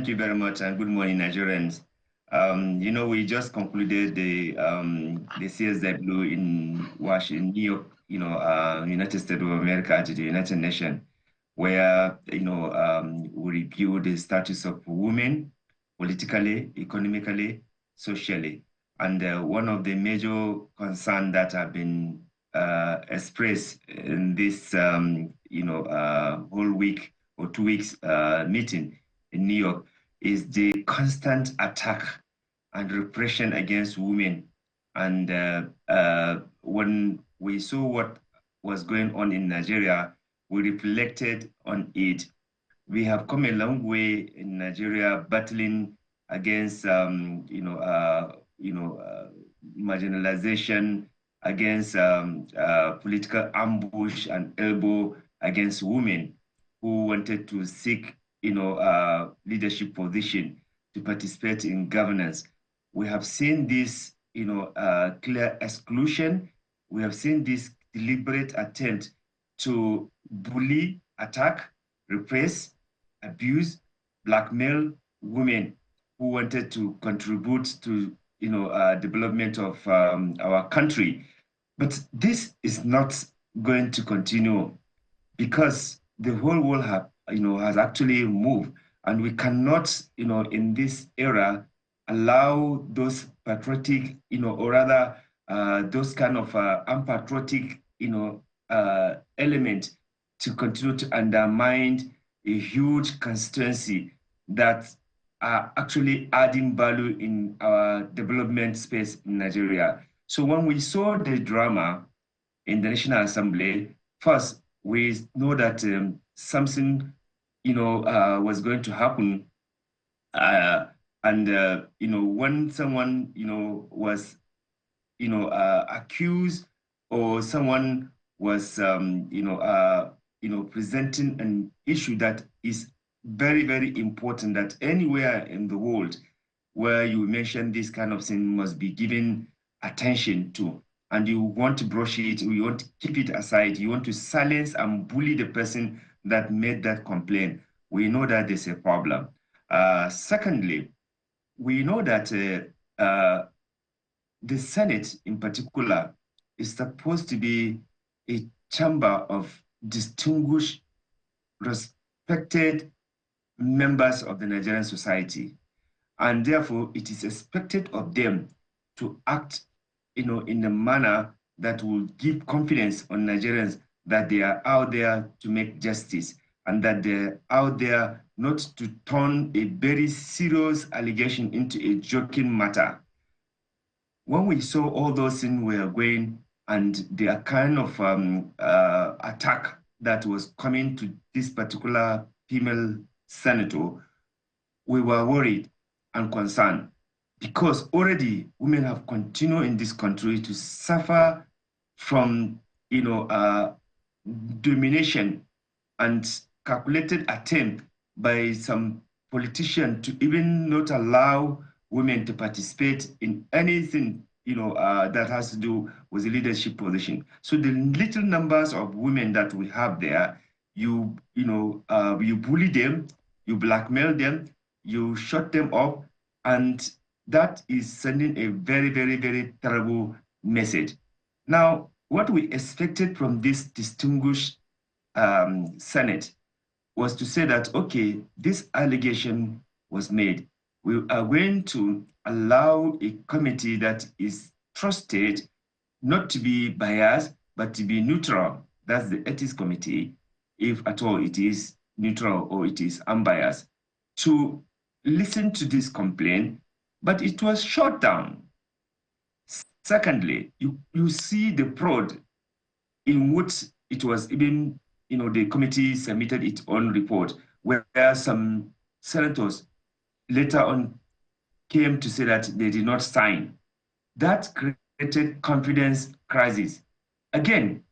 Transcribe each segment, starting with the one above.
Thank you very much, and good morning, Nigerians. We just concluded the CSW in Washington, New York, United States of America, to the United Nations, where we review the status of women politically, economically, socially, and one of the major concerns that have been expressed in this whole week or 2 weeks meeting in New York is the constant attack and repression against women. And when we saw what was going on in Nigeria, we reflected on it. We have come a long way in Nigeria battling against, marginalization, against political ambush and elbow against women who wanted to seek leadership position to participate in governance. We have seen this, clear exclusion. We have seen this deliberate attempt to bully, attack, repress, abuse, blackmail women who wanted to contribute to, development of our country. But this is not going to continue because the whole world has actually moved, and we cannot, in this era, allow those patriotic, or rather, those kind of unpatriotic, element to continue to undermine a huge constituency that are actually adding value in our development space in Nigeria. So when we saw the drama in the National Assembly, first, we know that something, was going to happen. When someone, was, accused, or someone was, presenting an issue that is very, very important, that anywhere in the world where you mention this kind of thing must be given attention to. And you want to brush it, you want to keep it aside, you want to silence and bully the person that made that complaint. We know that there's a problem. Secondly, we know that the Senate in particular is supposed to be a chamber of distinguished, respected members of the Nigerian society. And therefore, it is expected of them to act in a manner that will give confidence on Nigerians that they are out there to make justice, and that they're out there not to turn a very serious allegation into a joking matter. When we saw all those things were going, and the kind of attack that was coming to this particular female senator, we were worried and concerned, because already women have continued in this country to suffer from, domination and calculated attempt by some politicians to even not allow women to participate in anything, that has to do with the leadership position. So the little numbers of women that we have there, you bully them, you blackmail them, you shut them up, and that is sending a very, very, very terrible message. Now, what we expected from this distinguished Senate was to say that, okay, this allegation was made. We are going to allow a committee that is trusted not to be biased, but to be neutral. That's the Ethics Committee, if at all it is neutral or it is unbiased, to listen to this complaint, but it was shut down. Secondly, you see the fraud in which it was even, the committee submitted its own report, where some senators later on came to say that they did not sign. That created confidence crisis. Again,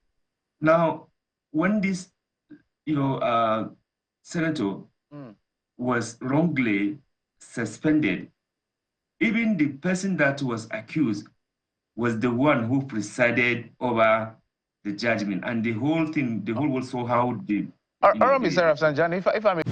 now, when this, senator was wrongly suspended, even the person that was accused was the one who presided over the judgment, and the whole thing, the whole world saw how the. Mr. Rafsanjani, if I may.